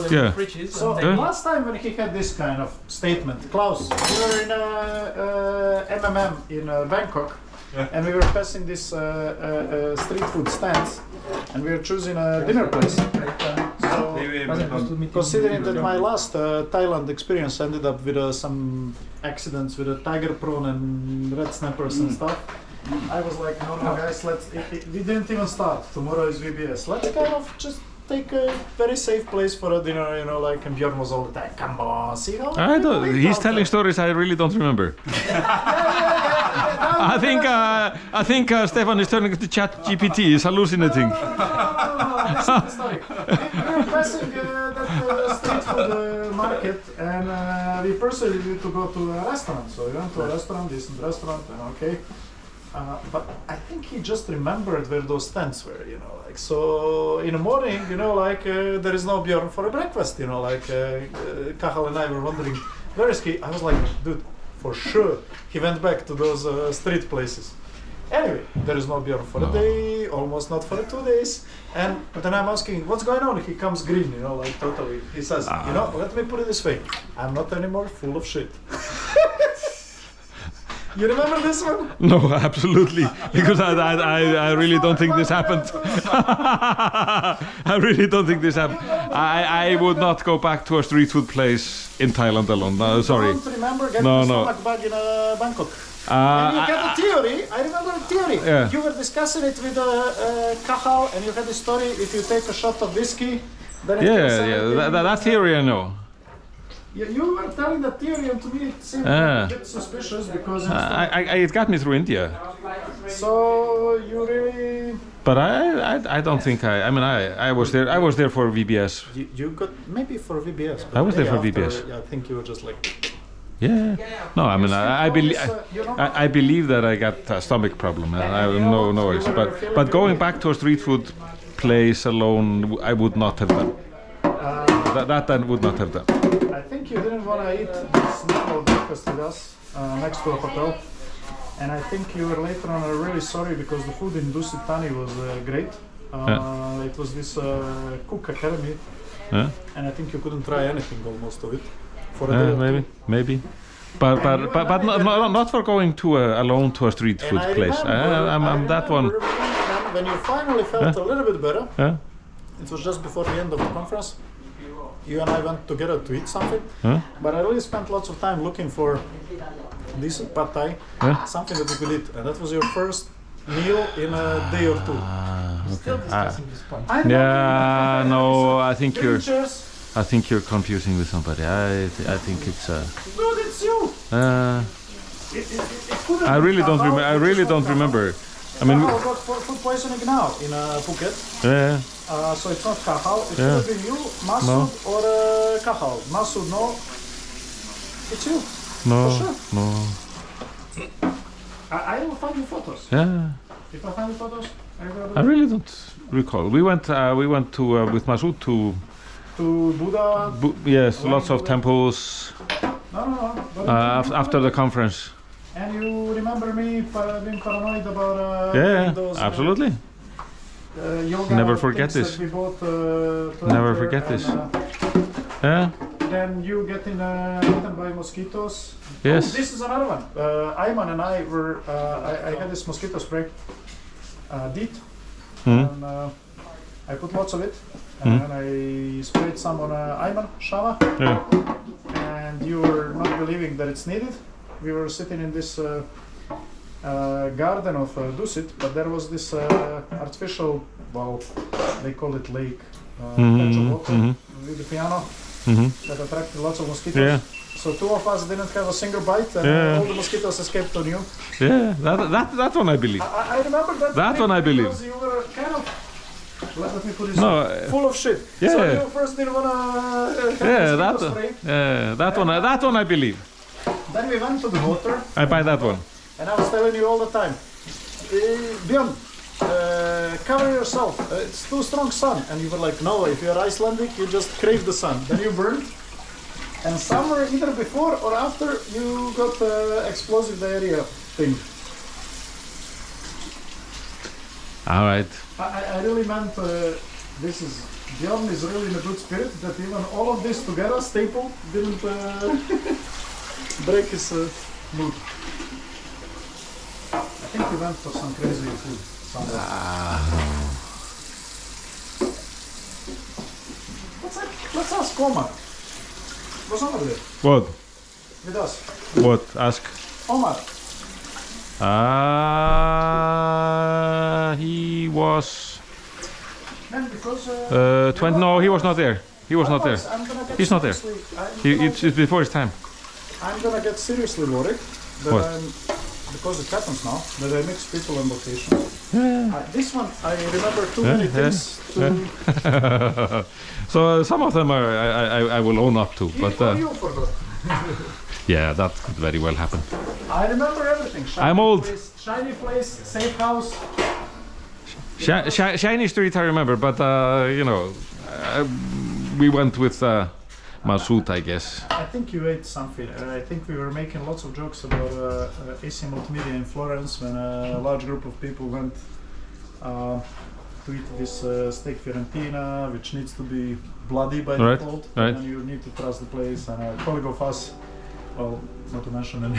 Yeah. So last time when he had this kind of statement, Klaus, we were in MMM in Bangkok, and we were passing this street food stands, and we were choosing a dinner place. So, considering that my last Thailand experience ended up with some accidents with a tiger prawn and red snappers and stuff, I was like, no guys, we didn't even start. Tomorrow is VBS. Let's kind of just take a very safe place for a dinner, you know, like, and Bjorn was all the time, come on, see how I don't. He's telling stories I really don't remember. I think Stefan is turning to Chat GPT. He's hallucinating. No, listen to the story. We were passing that street food market, and we persuaded to go to a restaurant. So we went to a restaurant, decent restaurant, and okay. But I think he just remembered where those tents were, you know, like, so in the morning, you know, like, there is no Bjorn for a breakfast, you know, like, Kahal and I were wondering, where is he? I was like, dude, for sure, he went back to those street places. Anyway, there is no Bjorn for a day, almost not for 2 days, and then I'm asking, what's going on? He comes green, you know, like, totally. He says, you know, let me put it this way, I'm not anymore full of shit. You remember this one? No, absolutely, because I really don't think this happened. I really don't think this happened. I would not go back to a street food place in Thailand alone. No, sorry. I don't remember getting a stomach bug in Bangkok. And you had a theory, I remember a theory. Yeah. You were discussing it with Kahal, and you had a story, if you take a shot of whiskey, then it that theory I know. Yeah, you were telling the theory, and to me it seemed a bit suspicious because it got me through India. So you really. But I don't think I mean I was there for VBS. You got maybe for VBS. But I was there for after, VBS. Yeah, I think you were just like. Yeah. No, I mean I believe that I got a stomach problem. And I have no worries. But going back to a street food place alone, I would not have done. That I would not have done. I think you didn't want to eat this normal breakfast with us next to a hotel, and I think you were later on really sorry because the food in Dusit Thani was great. It was this cook academy, and I think you couldn't try anything almost of it. For a day maybe. But not for going to alone to a street food place. I'm that one. When you finally felt a little bit better, it was just before the end of the conference. You and I went together to eat something, but I really spent lots of time looking for decent pad thai, something that we could eat, and that was your first meal in a day or two. Still discussing this point. Yeah, no, I think you're confusing with somebody. I think it's. Dude, it's you. I really don't remember. I mean, Kahal got food poisoning now in Phuket. Yeah. So it's not Kahal, it could have been you, Masood, or Kahal. Masood, no. It's you. No. For sure. No. I will find you photos. Yeah. If I find the photos, I really don't recall. We went to with Masood to Buddha. Yes, lots of temples. No. After the conference. And you remember me being paranoid about those, absolutely. Yoga Never forget this. We bought, Never forget this. Then you getting eaten by mosquitoes. Yes. Oh, this is another one. Ayman and I were. I had this mosquito spray, DEET, and I put lots of it, and then I sprayed some on Ayman Shama, and you were not believing that it's needed. We were sitting in this garden of Dusit, but there was this artificial, well, they call it lake, patch of water with the piano that attracted lots of mosquitoes. Yeah. So two of us didn't have a single bite, and all the mosquitoes escaped on you. Yeah, that one I believe. I remember that. That one I believe. Because you were kind of. Let me put this full of shit. Yeah. So you first didn't wanna have that one I believe. Then we went to the water. I buy that one. And I was telling you all the time, Bjorn, cover yourself. It's too strong sun. And you were like, no, if you're Icelandic, you just crave the sun. Then you burned. And somewhere either before or after, you got explosive diarrhea thing. All right. I really meant this is Bjorn is really in a good spirit that even all of this together, stapled, didn't break his mood. I think he went for some crazy food somewhere. Let's ask Omar. What's over there? What? With us. What? Ask. Omar. He was Man, because 20. No, he was not there. He was not there. He's not there. It's before his time. I'm gonna get seriously worried that What? because it happens now that I mix people on location. This one I remember too many things to. So some of them I will own up to, but You forgot. yeah, that could very well happen. I remember everything. I'm old. Shiny place, safe house. Shiny Street I remember, but you know, we went with Masood, I guess. I think you ate something. I think we were making lots of jokes about AC Multimedia in Florence when a large group of people went to eat this steak Fiorentina, which needs to be bloody by default, right. and you need to trust the place. And a colleague of us, well, not to mention, and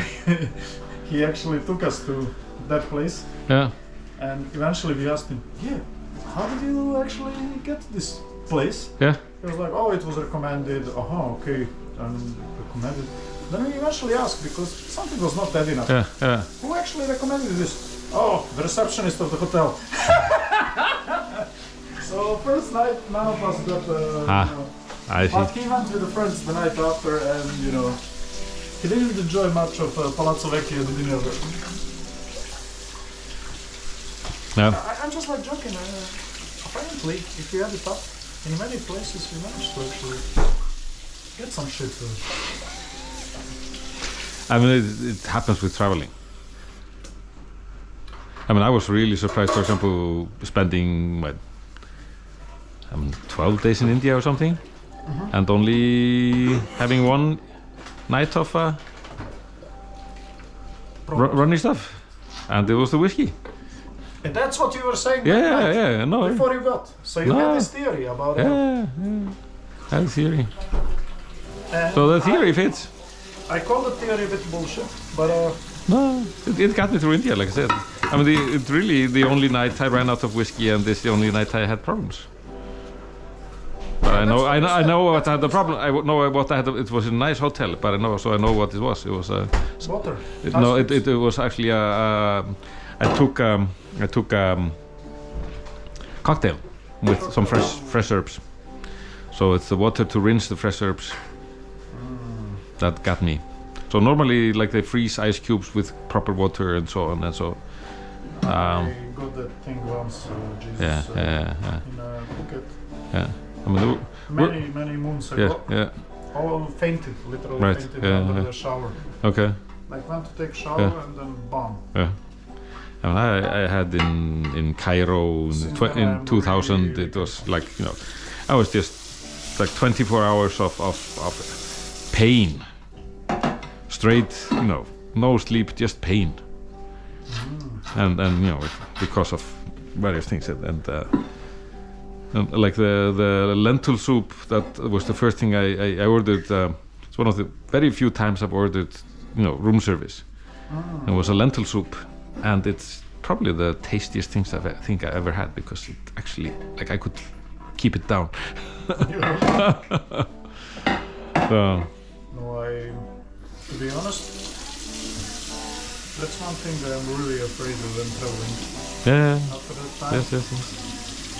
he actually took us to that place. Yeah. And eventually we asked him, yeah, how did you actually get this place? Yeah. He was like, oh, it was recommended. Okay, recommended. Then we eventually asked because something was not bad enough. Yeah. Yeah. Who actually recommended this? Oh, the receptionist of the hotel. So first night, none of us got. I see. But he went with the friends the night after, and you know, he didn't enjoy much of Palazzo Vecchio the dinner. No. I'm just like joking. Apparently, if you add it up, in many places we managed to actually get some shit. I mean, it happens with traveling. I mean, I was really surprised, for example, spending 12 days in India or something, and only having one night of runny stuff, and it was the whiskey. And that's what you were saying. Yeah, no. Before you got, so you had this theory about. Yeah, I had a theory. So the theory fits. I call the theory a bit bullshit, but no, it got me through India, like I said. I mean, it's really the only night I ran out of whiskey, and this the only night I had problems. But I know what I had the problem. I know what I had. It was a nice hotel, but I know what it was. It was water. It was actually I took cocktail with some fresh herbs. So it's the water to rinse the fresh herbs. That got me. So normally, like they freeze ice cubes with proper water and so on and so. I got that thing once. Jesus, yeah. In Phuket. Yeah. I mean, many moons ago. Yeah. All fainted, literally fainted under the shower. Okay. Like went to take shower and then bomb. Yeah. I mean, I had in Cairo in 2000. It was like, you know, I was just like 24 hours of pain. Straight, you know, no sleep, just pain. And you know, because of various things, and like the lentil soup, that was the first thing I ordered. It's one of the very few times I've ordered, you know, room service. It was a lentil soup, and it's probably the tastiest things I think I ever had, because it actually, like, I could keep it down. So. No, to be honest, that's one thing that I'm really afraid of when traveling. Yeah. After that time. Yes.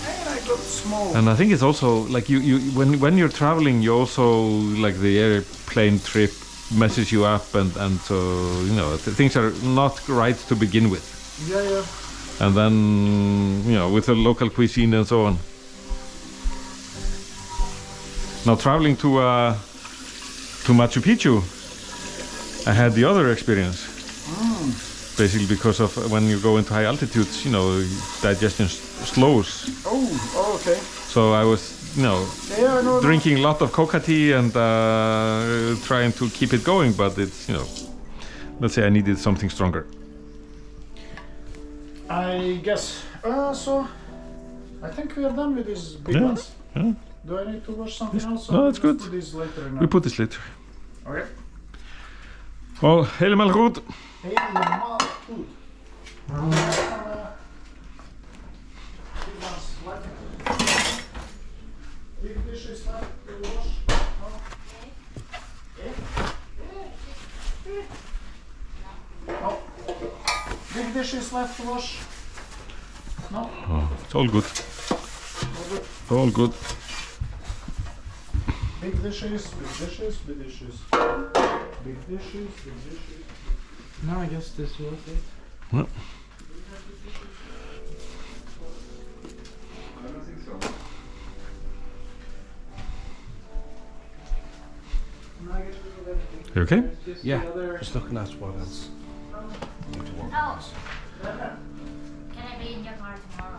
And I got small. And I think it's also like you when you're traveling, you also, like, the airplane trip messes you up, and so, you know, things are not right to begin with. Yeah. And then, you know, with the local cuisine and so on. Now traveling to Machu Picchu, I had the other experience. Basically because of when you go into high altitudes, you know, digestion slows. Oh, okay. So I was, you know, drinking a lot of coca tea and trying to keep it going, but it's, you know, let's say I needed something stronger. I guess. So I think we are done with these big ones. Yeah. Do I need to wash something else? No, that's good. Put this later We put this later. Okay. Oh, helemaal goed. Helemaal goed. Big dishes left to wash. No. Big dishes left to wash. No. Oh, it's all good. All good. Big dishes, big dishes, big dishes. Big dishes, big dishes. No, I guess this was it. No. You okay? Yeah, just looking at what else. Oh, can I be in your car tomorrow?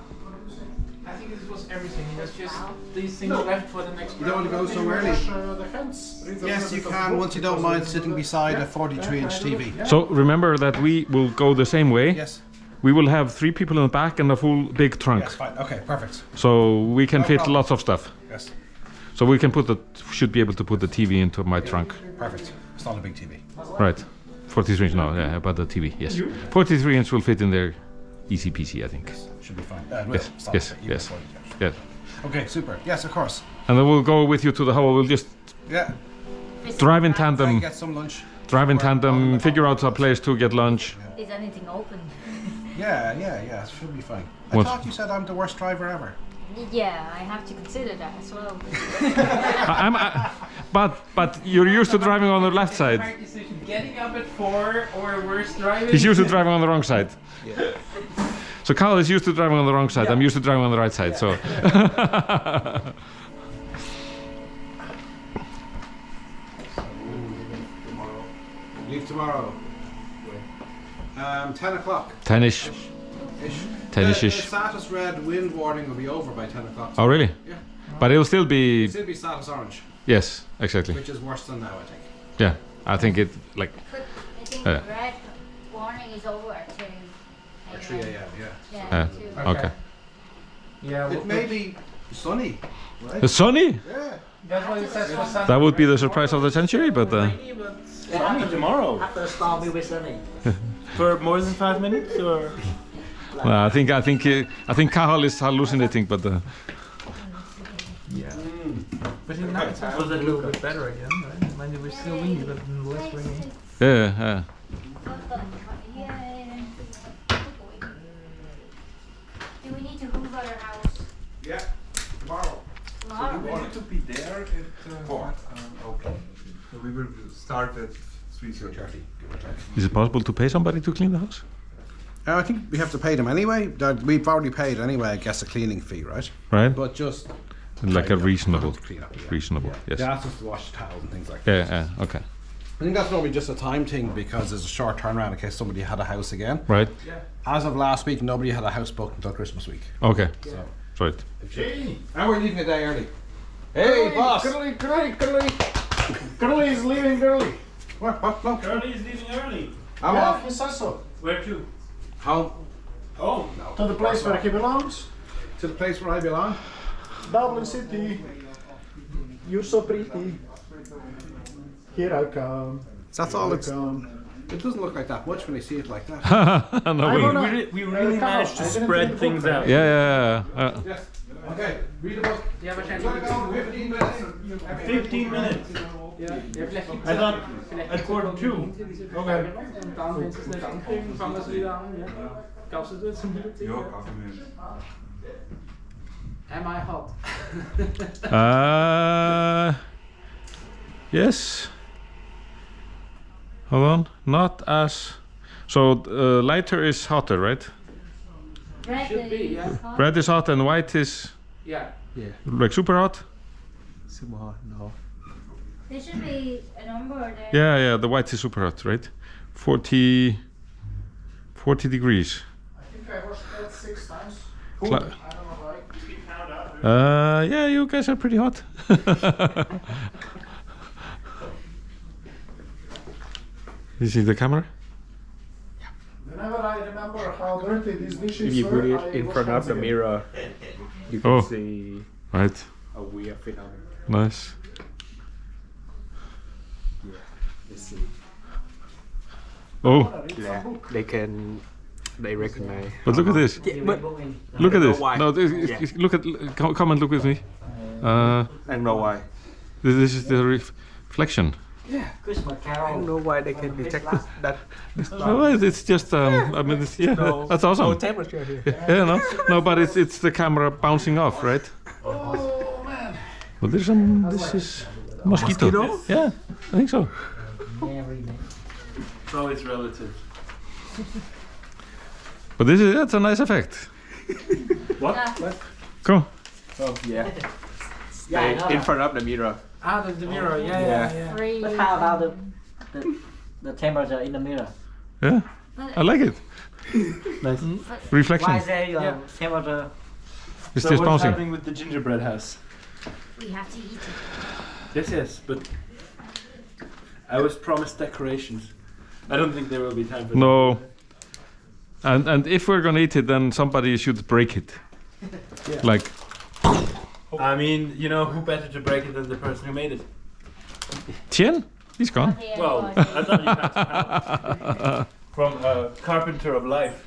I think this was everything. It was just these things left for the next You don't want to go so Wash early? the hands. Read a Yes, little you bit of can, book once you don't because mind of sitting the- beside Yeah. a 43-inch TV. Yeah. So remember that we will go the same way. Yes, We will have 3 people in the back and a full big trunk. yes, fine. Okay, perfect. So we can No fit problem. lots of stuff. Yes, So we can should be able to put the TV into my trunk. perfect. It's not a big TV. Right. 43 inch, no, yeah, but the TV, yes. 43 inch will fit in there easy peasy, I think. Should be fine. It will. Yes, It's not yes, a big- yes. 40 inch. Yeah. Okay, super. Yes, of course. And then we'll go with you to the hall. We'll just Yeah, drive in try and tandem, get some lunch. figure out a place to get lunch. Is anything open? Yeah, it should be fine. I What? thought you said I'm the worst driver ever. Yeah, I have to consider that as well. But you're used to driving on the left side. hard decision. Getting up at 4 or worse driving. He's used to driving on the wrong side. So Carl is used to driving on the wrong side. I'm used to driving on the right side. So Leave tomorrow. 10 o'clock. 10ish, Ish. 10ish-ish. The status red wind warning will be over by 10 o'clock. Oh really? Yeah. But it'll still be It'll still be status orange, yes, exactly. which is worse than now, I think. Yeah, I think it like But I think Yeah. red warning is over at 2 Or 3 a.m., yeah. Yeah, 2. okay. Yeah, It may be sunny, right? It's sunny. Yeah. that's what it says for Sunday. That would be the surprise of the century, but Sunny tomorrow. After a storm, will be sunny. For more than 5 minutes, or I think Carl is hallucinating, but But in night it was a little bit better again, right? Mind you, we're still windy, but less rainy. yeah. Do we need to move our house Yeah. Tomorrow. tomorrow? to be there at 4. Okay. So we will start at 3:30. Is it possible to pay somebody to clean the house? I think we have to pay them anyway. We've already paid anyway, I guess, a cleaning fee, right? Right? But just Like a reasonable, clean up, yeah. reasonable. Yes. They asked us to wash the towels and things like that. Yeah. Okay. I think that's normally just a time thing because there's a short turnaround in case somebody had a house again. Right. As of last week, nobody had a house booked until Christmas week. Okay. So, Right. and we're leaving a day early. Hey, boss! Curly is leaving early. What? No. Curly is leaving early. I'm Yeah, off. he says so. Where to? Home. Oh, To the place where he belongs. To the place where I belong. Dublin City. You're so pretty. Here I come. That's all it's. Come. It doesn't look like that much when you see it like that. No, I we- wanna- we really Carl, managed to I didn't spread read the things book. out. yeah. Yes. Okay. Read the book. Do you have a chance? We're gonna go 15 minutes. 15 minutes. I thought at 1:45. Okay. Am I hot? Yes. Hold on. Not as. So lighter is hotter, right? Red Should be, yeah. is hot. Red is hot and white is Yeah. like super hot. Super hot, no. There should be a number there. Yeah. The white is super hot, right? 40 degrees. I think I washed that 6 times. Cla- I don't know why. Yeah, you guys are pretty hot. You see the camera? Whenever I remember how dirty these dishes If you were, put I it in wash front hands of the again. mirror, you can Oh. see Right. we are filming. Nice. Yeah, let's see. Oh, Yeah, they recognize. but look at this. But Look at this. why. No, look at. Come and look with me. I don't know why. This is the reflection. Christmas I don't Carol. know why they can detect that. No, it's just. I mean, that's awesome. No temperature here. Yeah, no, but it's the camera bouncing off, right? Oh man. But there's some. This is mosquito. Yeah, I think so. So it's relative. But that's a nice effect. What? Come. Oh yeah. Yeah, In front of the mirror. Ah, the mirror. Yeah. But how about the temperature in the mirror? Yeah, I like it. Nice. Reflection. Why is there temperature? It's So just what's bouncing. happening with the gingerbread house? We have to eat it. Yes, but I was promised decorations. I don't think there will be time for No. And if we're gonna eat it, then somebody should break it. Yeah. Like, I mean, you know, who better to break it than the person who made it? Tien? He's gone. Well, I thought you had some help from a carpenter of life.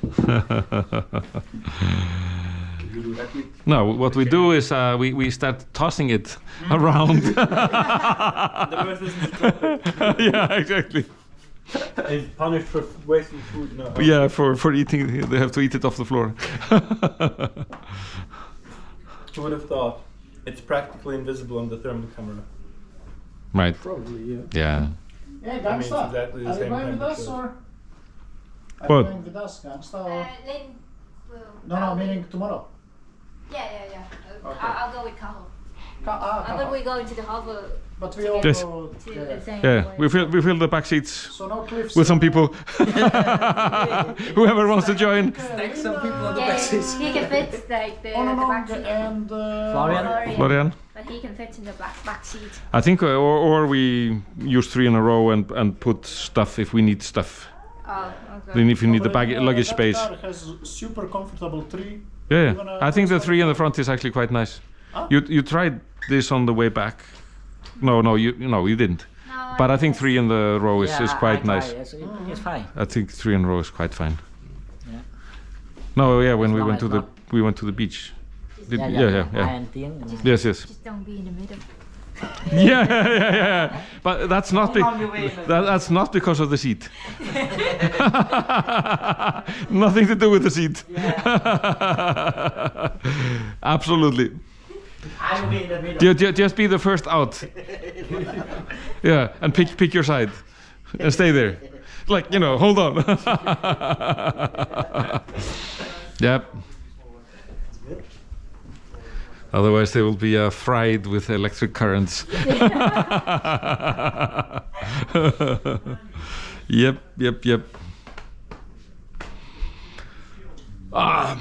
You do that with No, what we do is we start tossing it around. the person who's dropped it. Yeah, exactly. Is punished for wasting food. No. Yeah, for eating, they have to eat it off the floor. Who would have thought? It's practically invisible on the thermal camera. Right. Probably, yeah. Yeah. Hey, I mean, it's Gangsta. exactly the Are you same going with us temperature. or? Are What? you going with us, Gangsta? Or? No, meaning tomorrow. Yeah. Okay. I'll go with Cajo. Come But we go into the harbor But we all Yes. go to together. the same Yeah, way. we fill the back seats So no cliffs. with some people. Whoever wants to join. Stack some people on the Yeah, back seats. he can fit like the Oh no, no, back seat. and Florian. Florian. But he can fit in the back seat. I think, or we use 3 in a row and put stuff if we need stuff. Oh, okay. Then if you need the luggage that space. car has super comfortable tree. Yeah, Even, I think the 3 in the front is actually quite nice. Huh? You tried this on the way back. No, you didn't. No, But I think 3 in the row is quite I nice. It's fine. I think 3 in a row is quite fine. Yeah. No, yeah, when As we long went as to the beach. Yeah. Yes. Just don't be in the middle. Yeah. But that's not Don't be in the middle. that's not because of the seat. Nothing to do with the seat. Absolutely. I will be in the middle. Just be the first out. Yeah, and pick your side, and stay there. Like, hold on. Yep. Otherwise, they will be fried with electric currents. Yep. Ah.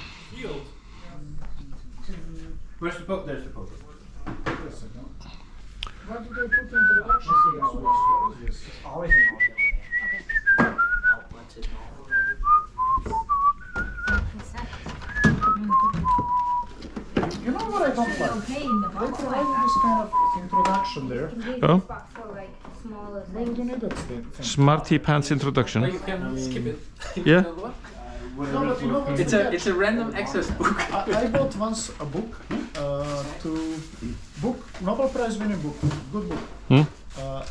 Where's the boat? There's the boat. What did they put in production? What is this? You know what I don't like? Okay in the They box. provided this kind of introduction there. Oh. For like smaller Why do things. you need that thing? Smarty Pants introduction. Or you can skip it. Yeah. No, but you know what It's you a get? random access book. I bought once a book Nobel Prize winning book, good book. A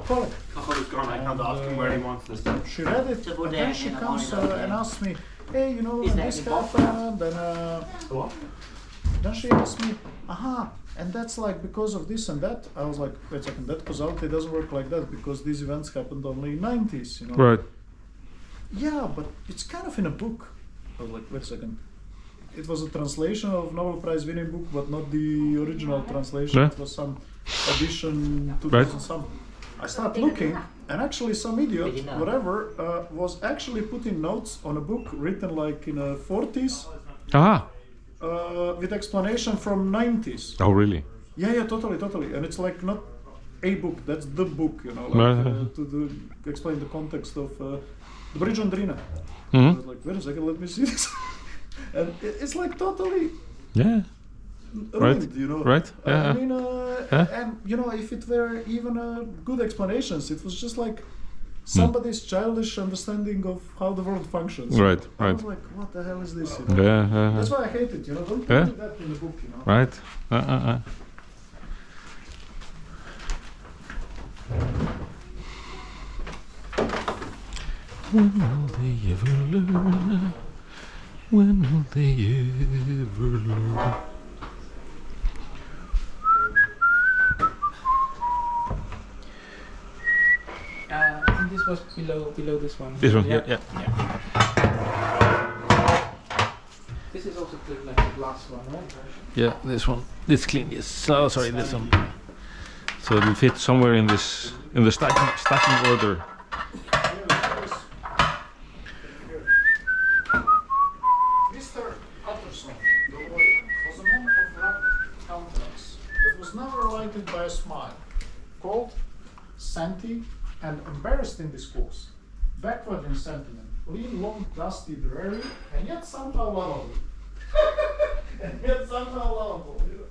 colleague. Cajo is gone. I can't ask him where he wants this stuff. She read it, and then she comes and asks me, hey, when this happened, then she asked me, and that's like because of this and that. I was like, wait a second, that causality doesn't work like that because these events happened only in 90s, Right. Yeah, but it's kind of in a book. I was like, wait a second. It was a translation of Nobel Prize winning book, but not the original translation. Yeah. It was some edition 2000 Right. some. I started looking, and actually some idiot, whatever, was actually putting notes on a book written like in the 40s, Aha. with explanation from 90s. Oh, really? Yeah, totally. And it's like not a book, that's the book, Right. to explain the context of the Bridge on Drina. I Hmm. was like, wait a second, let me see this. And it's like totally, Yeah. ruined, you know. Right. Yeah. I mean, Yeah. and you know, if it were even good explanations, it was just like somebody's childish understanding of how the world functions. Right. I Right. was like, what the hell is this? You know? Yeah. That's why I hate it. You know, don't Yeah. do that in the book. You know. Right. When will they ever learn? When will they ever learn? I think this was below this one. This one, yeah. This is also like the last one, right? Yeah, this one. This clean, yes. So sorry, this one. So it will fit somewhere in this, in the stacking order. Mr. Utterson, the lawyer, was a man of rapid countenance that was never lighted by a smile, cold, santy, and embarrassed in discourse, backward in sentiment, lean, long, dusty, dreary, and yet somehow lovable. And yet somehow lovable. You know?